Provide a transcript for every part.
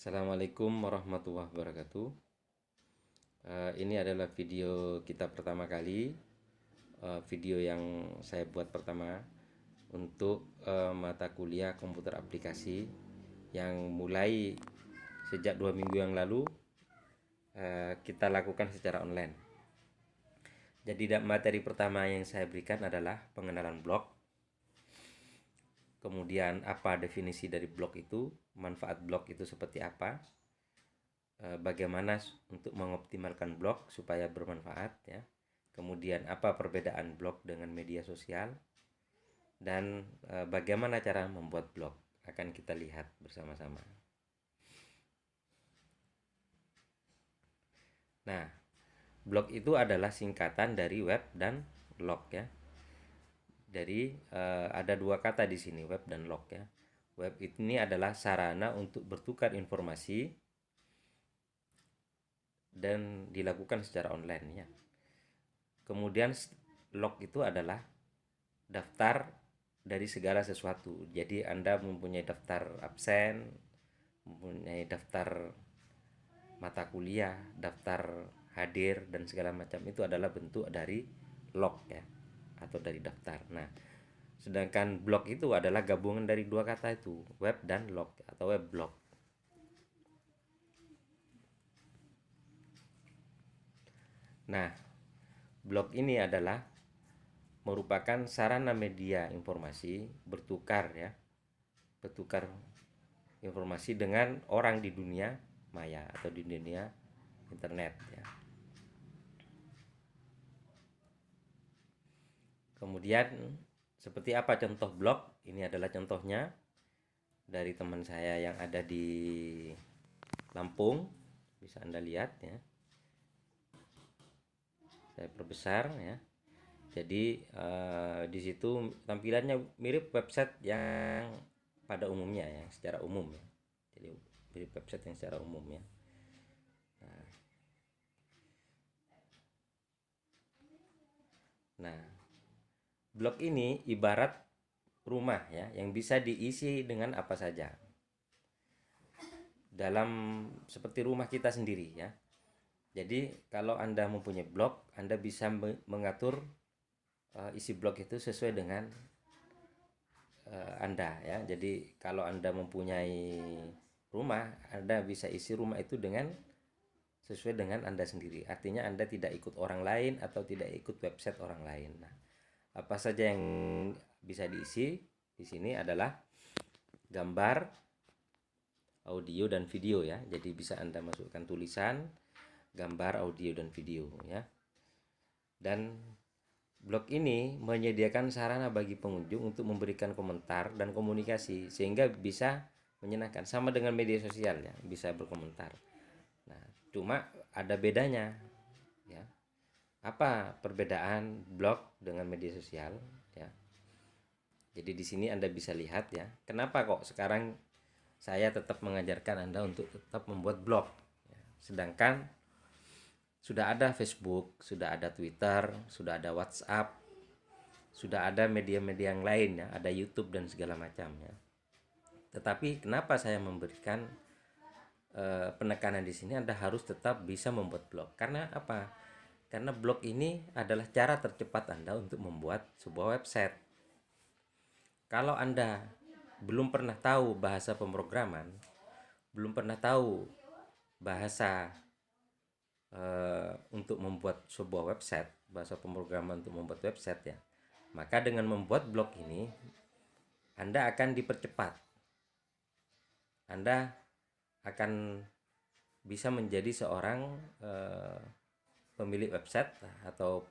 Assalamualaikum warahmatullahi wabarakatuh. Ini adalah video kita pertama kali, video yang saya buat pertama untuk mata kuliah komputer aplikasi yang mulai sejak 2 minggu yang lalu kita lakukan secara online. Jadi materi pertama yang saya berikan adalah pengenalan blog, kemudian apa definisi dari blog itu, manfaat blog itu seperti apa, bagaimana untuk mengoptimalkan blog supaya bermanfaat ya. Kemudian apa perbedaan blog dengan media sosial, dan bagaimana cara membuat blog akan kita lihat bersama-sama. Nah, blog itu adalah singkatan dari web dan log ya. Jadi ada dua kata di sini, web dan log ya. Web ini adalah sarana untuk bertukar informasi dan dilakukan secara online ya. Kemudian log itu adalah daftar dari segala sesuatu. Jadi Anda mempunyai daftar absen, mempunyai daftar mata kuliah, daftar hadir dan segala macam, itu adalah bentuk dari log ya, atau dari daftar. Nah, sedangkan blog itu adalah gabungan dari dua kata itu, web dan log atau web blog. Nah, blog ini adalah merupakan sarana media informasi bertukar informasi dengan orang di dunia maya atau di dunia internet ya. Kemudian seperti apa contoh blog? Ini adalah contohnya dari teman saya yang ada di Lampung, bisa Anda lihat ya. Saya perbesar ya. Jadi di situ tampilannya mirip website yang pada umumnya ya, secara umum ya. Jadi mirip website yang secara umum ya. Nah, blog ini ibarat rumah ya, yang bisa diisi dengan apa saja. Dalam seperti rumah kita sendiri ya. Jadi kalau Anda mempunyai blog, Anda bisa mengatur isi blog itu sesuai dengan Anda ya. Jadi kalau Anda mempunyai rumah, Anda bisa isi rumah itu dengan sesuai dengan Anda sendiri. Artinya Anda tidak ikut orang lain atau tidak ikut website orang lain. Nah, apa saja yang bisa diisi di sini adalah gambar, audio dan video ya. Jadi bisa Anda masukkan tulisan, gambar, audio dan video ya. Dan blog ini menyediakan sarana bagi pengunjung untuk memberikan komentar dan komunikasi sehingga bisa menyenangkan, sama dengan media sosial ya, bisa berkomentar. Nah, cuma ada bedanya ya. Apa perbedaan blog dengan media sosial ya? Jadi di sini Anda bisa lihat ya, kenapa kok sekarang saya tetap mengajarkan Anda untuk tetap membuat blog ya. Sedangkan sudah ada Facebook, sudah ada Twitter, sudah ada WhatsApp, sudah ada media-media yang lain ya, ada YouTube dan segala macam ya. Tetapi kenapa saya memberikan penekanan di sini Anda harus tetap bisa membuat blog? Karena apa? Karena blog ini adalah cara tercepat Anda untuk membuat sebuah website. Kalau Anda belum pernah tahu bahasa pemrograman, belum pernah tahu bahasa untuk membuat sebuah website, bahasa pemrograman untuk membuat website ya, maka dengan membuat blog ini Anda akan dipercepat. Anda akan bisa menjadi seorang pemilik website atau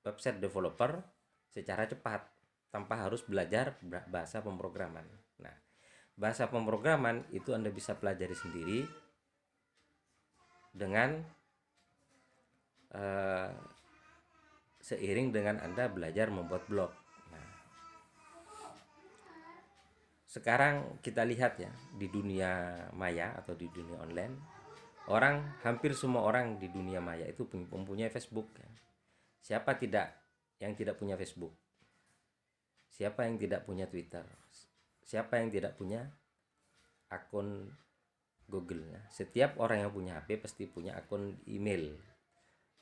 website developer secara cepat tanpa harus belajar bahasa pemrograman. Nah, bahasa pemrograman itu Anda bisa pelajari sendiri dengan seiring dengan Anda belajar membuat blog. Nah, sekarang kita lihat ya, di dunia maya atau di dunia online, hampir semua orang di dunia maya itu mempunyai Facebook ya. Siapa yang tidak punya Facebook? Siapa yang tidak punya Twitter? Siapa yang tidak punya akun Google ya. Setiap orang yang punya HP pasti punya akun email.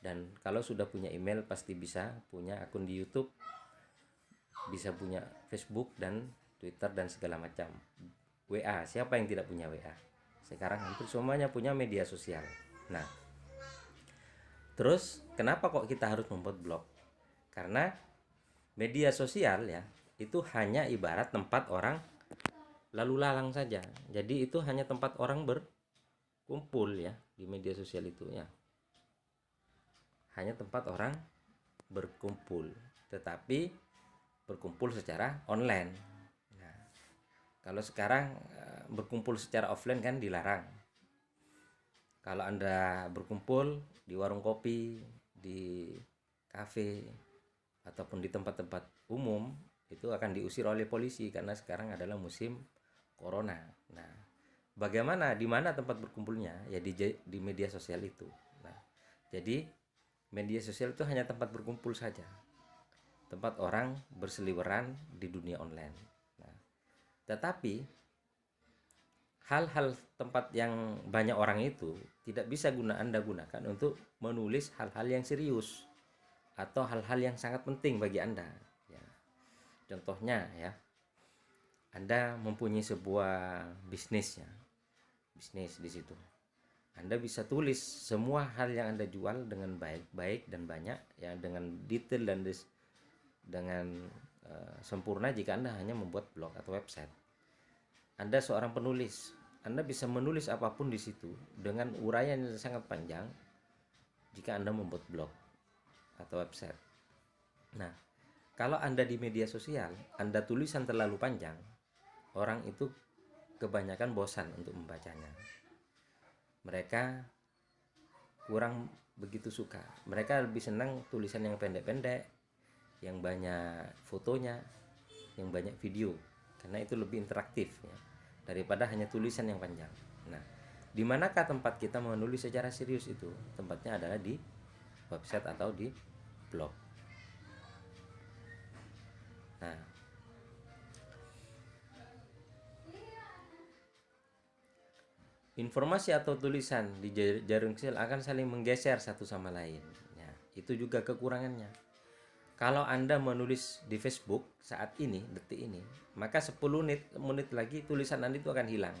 Dan kalau sudah punya email pasti bisa punya akun di YouTube, bisa punya Facebook dan Twitter dan segala macam. WA, siapa yang tidak punya WA? Sekarang hampir semuanya punya media sosial. Nah, terus kenapa kok kita harus membuat blog? Karena media sosial ya, itu hanya ibarat tempat orang lalu lalang saja. Jadi itu hanya tempat orang berkumpul ya, di media sosial itu ya. Hanya tempat orang berkumpul, tetapi berkumpul secara online. Nah, kalau sekarang berkumpul secara offline kan dilarang. Kalau Anda berkumpul di warung kopi, di kafe, ataupun di tempat-tempat umum, itu akan diusir oleh polisi karena sekarang adalah musim corona. Nah, bagaimana, di mana tempat berkumpulnya? Ya di media sosial itu. Nah, jadi media sosial itu hanya tempat berkumpul saja, tempat orang berseliweran di dunia online. Nah, tetapi hal-hal tempat yang banyak orang itu tidak bisa Anda gunakan untuk menulis hal-hal yang serius atau hal-hal yang sangat penting bagi Anda ya. Contohnya ya, Anda mempunyai sebuah bisnis ya, bisnis di situ. Anda bisa tulis semua hal yang Anda jual dengan baik dan banyak ya, dengan detail dan dengan sempurna jika Anda hanya membuat blog atau website. Anda seorang penulis, Anda bisa menulis apapun di situ dengan uraian yang sangat panjang jika Anda membuat blog atau website. Nah, kalau Anda di media sosial, Anda tulisan terlalu panjang, orang itu kebanyakan bosan untuk membacanya. Mereka kurang begitu suka. Mereka lebih senang tulisan yang pendek-pendek, yang banyak fotonya, yang banyak video, karena itu lebih interaktif ya, daripada hanya tulisan yang panjang. Nah, di manakah tempat kita menulis secara serius itu? Tempatnya adalah di website atau di blog. Nah, informasi atau tulisan di jaring sel akan saling menggeser satu sama lain. Ya, itu juga kekurangannya. Kalau Anda menulis di Facebook saat ini, detik ini, maka 10 menit lagi tulisan Anda itu akan hilang.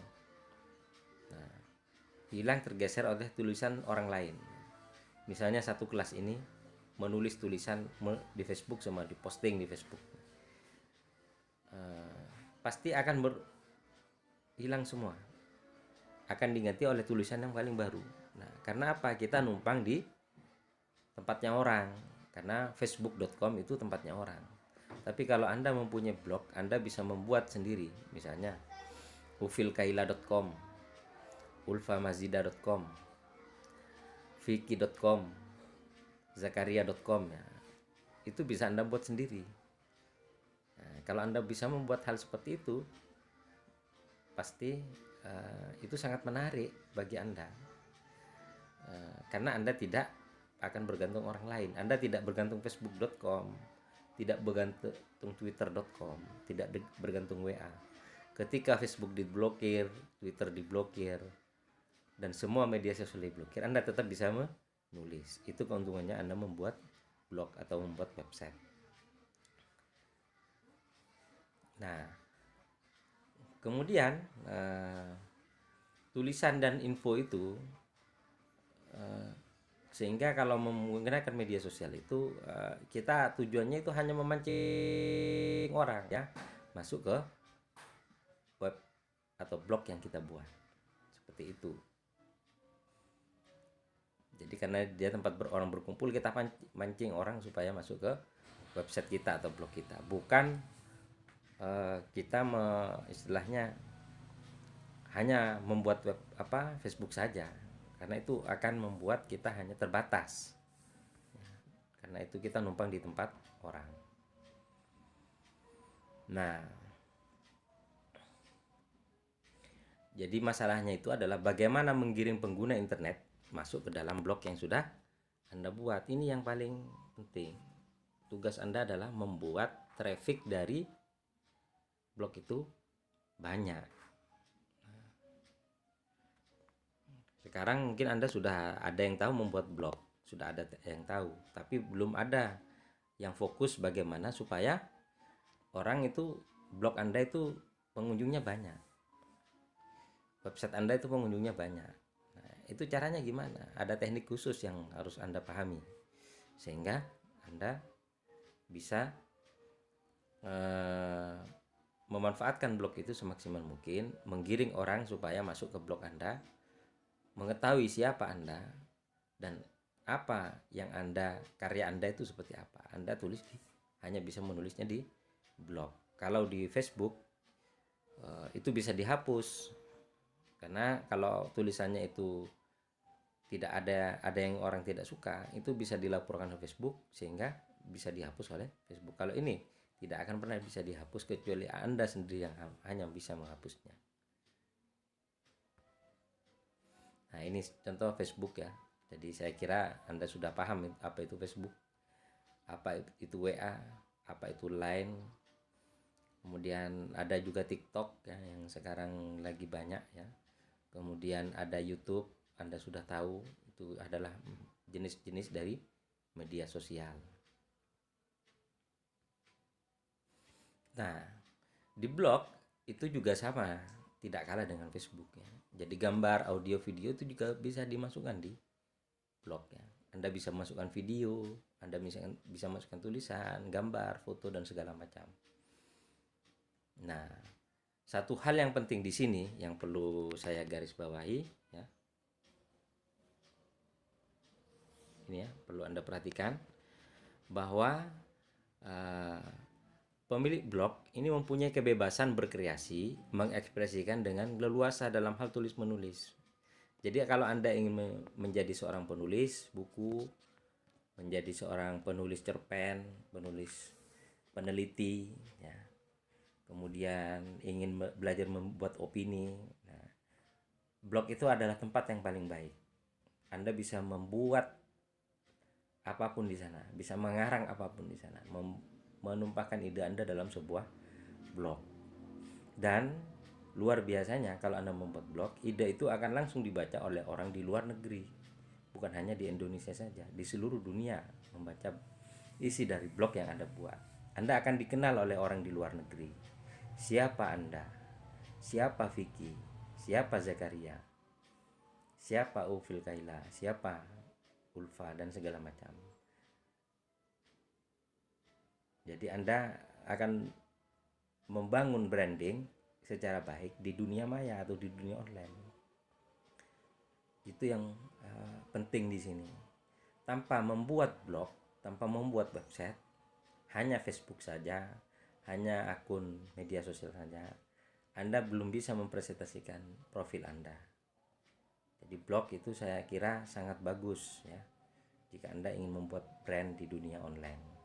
Nah, hilang tergeser oleh tulisan orang lain. Misalnya satu kelas ini menulis tulisan di Facebook sama di posting di Facebook. Pasti akan hilang semua. Akan diganti oleh tulisan yang paling baru. Nah, karena apa? Kita numpang di tempatnya orang. Karena facebook.com itu tempatnya orang. Tapi kalau Anda mempunyai blog, Anda bisa membuat sendiri. Misalnya ufilkaila.com, ulfamazida.com, viki.com, zakaria.com ya. Itu bisa Anda buat sendiri. Nah, kalau Anda bisa membuat hal seperti itu, pasti itu sangat menarik bagi Anda. Karena Anda tidak akan bergantung orang lain. Anda tidak bergantung facebook.com, tidak bergantung twitter.com, tidak bergantung WA. Ketika Facebook diblokir, Twitter diblokir, dan semua media sosial diblokir, Anda tetap bisa menulis. Itu keuntungannya Anda membuat blog atau membuat website. Nah, kemudian tulisan dan info itu sehingga kalau menggunakan media sosial itu kita tujuannya itu hanya memancing orang ya masuk ke web atau blog yang kita buat, seperti itu. Jadi karena dia tempat orang berkumpul, kita mancing orang supaya masuk ke website kita atau blog kita, bukan kita istilahnya hanya membuat web Facebook saja, karena itu akan membuat kita hanya terbatas. Karena itu kita numpang di tempat orang. Nah, jadi masalahnya itu adalah bagaimana menggiring pengguna internet masuk ke dalam blog yang sudah Anda buat. Ini yang paling penting. Tugas Anda adalah membuat traffic dari blog itu banyak. Sekarang mungkin Anda sudah ada yang tahu membuat blog, sudah ada yang tahu, tapi belum ada yang fokus bagaimana supaya orang itu blog Anda itu pengunjungnya banyak, website Anda itu pengunjungnya banyak. Nah, itu caranya gimana? Ada teknik khusus yang harus Anda pahami sehingga Anda bisa memanfaatkan blog itu semaksimal mungkin, menggiring orang supaya masuk ke blog Anda, mengetahui siapa Anda dan apa yang karya Anda itu seperti apa. Anda tulis hanya bisa menulisnya di blog. Kalau di Facebook itu bisa dihapus, karena kalau tulisannya itu tidak ada yang orang tidak suka, itu bisa dilaporkan ke Facebook sehingga bisa dihapus oleh Facebook. Kalau ini tidak akan pernah bisa dihapus kecuali Anda sendiri yang hanya bisa menghapusnya. Nah, ini contoh Facebook ya. Jadi saya kira Anda sudah paham apa itu Facebook, apa itu WA, apa itu Line. Kemudian ada juga TikTok ya, yang sekarang lagi banyak ya. Kemudian ada YouTube, Anda sudah tahu itu adalah jenis-jenis dari media sosial. Nah, di blog itu juga sama, tidak kalah dengan Facebook ya. Jadi gambar, audio, video itu juga bisa dimasukkan di blog ya. Anda bisa masukkan video, Anda bisa masukkan tulisan, gambar, foto dan segala macam. Nah, satu hal yang penting di sini yang perlu saya garis bawahi ya. Ini ya, perlu Anda perhatikan bahwa pemilik blog ini mempunyai kebebasan berkreasi, mengekspresikan dengan leluasa dalam hal tulis menulis. Jadi kalau Anda ingin menjadi seorang penulis buku, menjadi seorang penulis cerpen, penulis peneliti ya. Kemudian ingin belajar membuat opini. Nah, blog itu adalah tempat yang paling baik. Anda bisa membuat apapun di sana, bisa mengarang apapun di sana, menumpahkan ide Anda dalam sebuah blog. Dan luar biasanya kalau Anda membuat blog, ide itu akan langsung dibaca oleh orang di luar negeri. Bukan hanya di Indonesia saja, di seluruh dunia membaca isi dari blog yang Anda buat. Anda akan dikenal oleh orang di luar negeri. Siapa Anda? Siapa Vicky? Siapa Zakaria? Siapa Ufil Kaila? Siapa Ulfa dan segala macam. Jadi Anda akan membangun branding secara baik di dunia maya atau di dunia online. Itu yang penting di sini. Tanpa membuat blog, tanpa membuat website, hanya Facebook saja, hanya akun media sosial saja, Anda belum bisa mempresentasikan profil Anda. Jadi blog itu saya kira sangat bagus ya, jika Anda ingin membuat brand di dunia online.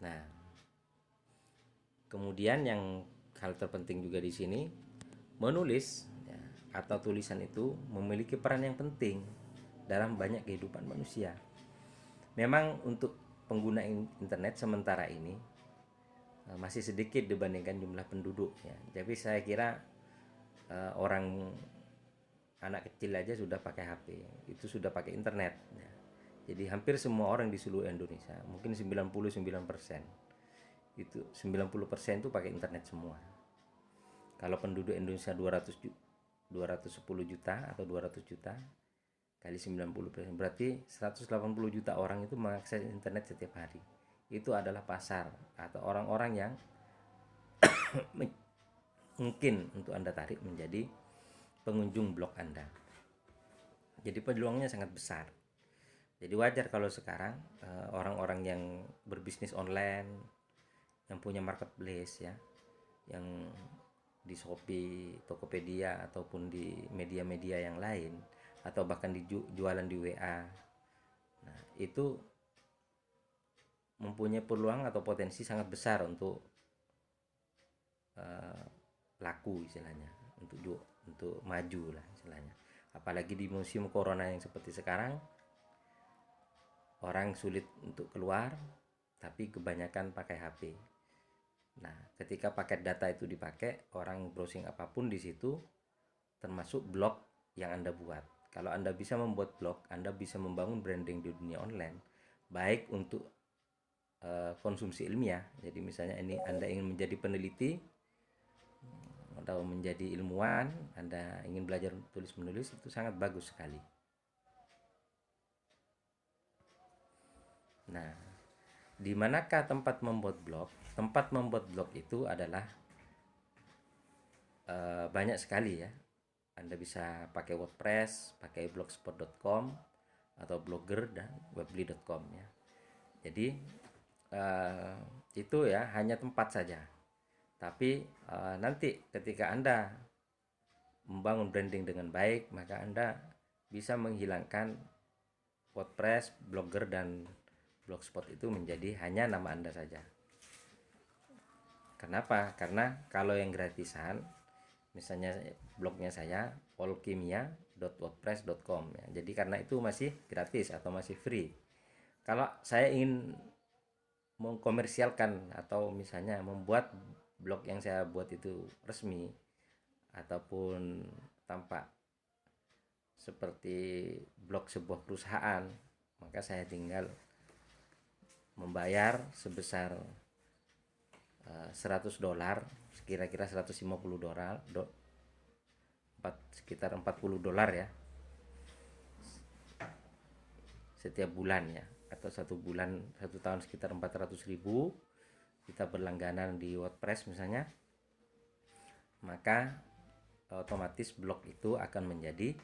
Nah, kemudian yang hal terpenting juga di sini, menulis ya, atau tulisan itu memiliki peran yang penting dalam banyak kehidupan manusia. Memang untuk pengguna internet sementara ini masih sedikit dibandingkan jumlah penduduk ya. Jadi saya kira orang anak kecil aja sudah pakai HP, itu sudah pakai internet ya. Jadi hampir semua orang di seluruh Indonesia, mungkin 99% itu 90% itu pakai internet semua. Kalau penduduk Indonesia 210 juta atau 200 juta kali 90%, berarti 180 juta orang itu mengakses internet setiap hari. Itu adalah pasar atau orang-orang yang mungkin untuk Anda tarik menjadi pengunjung blog Anda. Jadi peluangnya sangat besar. Jadi wajar kalau sekarang orang-orang yang berbisnis online, yang punya marketplace ya, yang di Shopee, Tokopedia ataupun di media-media yang lain, atau bahkan jualan di WA. Nah, itu mempunyai peluang atau potensi sangat besar untuk laku istilahnya, untuk maju lah istilahnya. Apalagi di musim corona yang seperti sekarang, orang sulit untuk keluar, tapi kebanyakan pakai HP. Nah, ketika paket data itu dipakai, orang browsing apapun di situ, termasuk blog yang Anda buat. Kalau Anda bisa membuat blog, Anda bisa membangun branding di dunia online, baik untuk konsumsi ilmiah. Jadi misalnya ini Anda ingin menjadi peneliti atau menjadi ilmuwan, Anda ingin belajar tulis menulis, itu sangat bagus sekali. Nah, di manakah tempat membuat blog? Tempat membuat blog itu adalah banyak sekali ya. Anda bisa pakai WordPress, pakai blogspot.com atau Blogger dan webly.com ya. Jadi itu ya hanya tempat saja. Tapi nanti ketika Anda membangun branding dengan baik, maka Anda bisa menghilangkan WordPress, Blogger dan Blogspot itu menjadi hanya nama Anda saja. Kenapa? Karena kalau yang gratisan, misalnya blognya saya olkimia.wordpress.com ya. Jadi karena itu masih gratis atau masih free. Kalau saya ingin mengkomersialkan atau misalnya membuat blog yang saya buat itu resmi ataupun tampak seperti blog sebuah perusahaan, maka saya tinggal membayar sebesar $100, kira-kira $150, sekitar $40 ya setiap bulan ya, atau 1 bulan 1 tahun sekitar 400.000 kita berlangganan di WordPress misalnya, maka otomatis blog itu akan menjadi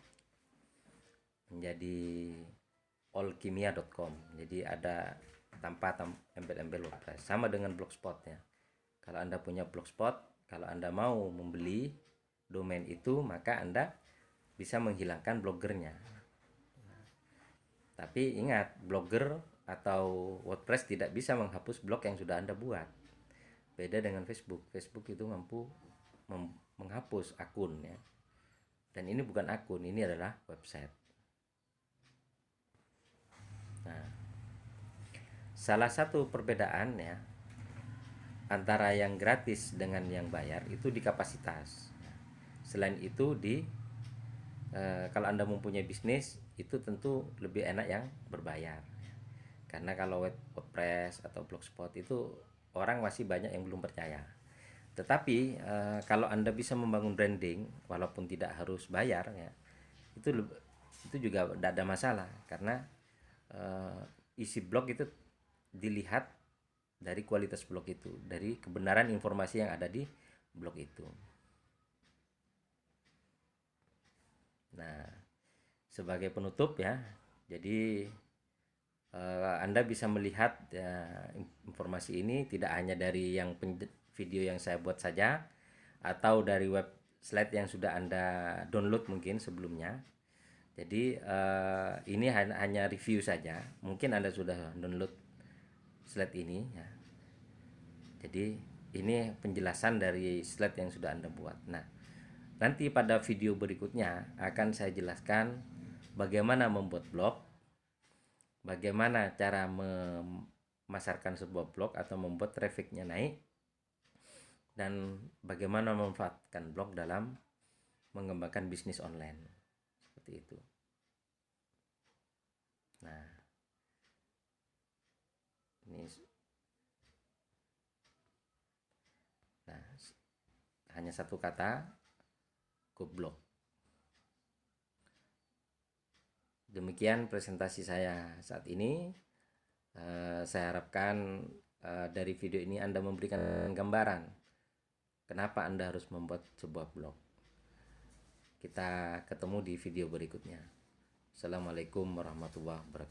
olkimia.com. Jadi ada tanpa embel-embel WordPress, sama dengan Blogspot ya. Kalau Anda punya Blogspot, kalau Anda mau membeli domain itu, maka Anda bisa menghilangkan bloggernya. Tapi ingat, Blogger atau WordPress tidak bisa menghapus blog yang sudah Anda buat. Beda dengan Facebook. Facebook itu mampu menghapus akun ya. Dan ini bukan akun, ini adalah website. Nah, salah satu perbedaan ya antara yang gratis dengan yang bayar itu di kapasitas. Selain itu kalau Anda mempunyai bisnis itu tentu lebih enak yang berbayar. Karena kalau WordPress atau Blogspot itu orang masih banyak yang belum percaya. Tetapi kalau Anda bisa membangun branding walaupun tidak harus bayar ya, itu juga tidak ada masalah, karena isi blog itu dilihat dari kualitas blog itu, dari kebenaran informasi yang ada di blog itu. Nah, sebagai penutup ya, jadi Anda bisa melihat ya, informasi ini tidak hanya dari yang video yang saya buat saja, atau dari web slide yang sudah Anda download mungkin sebelumnya. Jadi ini hanya review saja. Mungkin Anda sudah download slide ini ya. Jadi ini penjelasan dari slide yang sudah Anda buat. Nah, nanti pada video berikutnya akan saya jelaskan bagaimana membuat blog, bagaimana cara memasarkan sebuah blog atau membuat trafficnya naik, dan bagaimana memanfaatkan blog dalam mengembangkan bisnis online. Seperti itu. Nah, ini hanya satu kata, goblok. Demikian presentasi saya saat ini. Saya harapkan dari video ini Anda memberikan gambaran kenapa Anda harus membuat sebuah blog. Kita ketemu di video berikutnya. Assalamualaikum warahmatullahi wabarakatuh.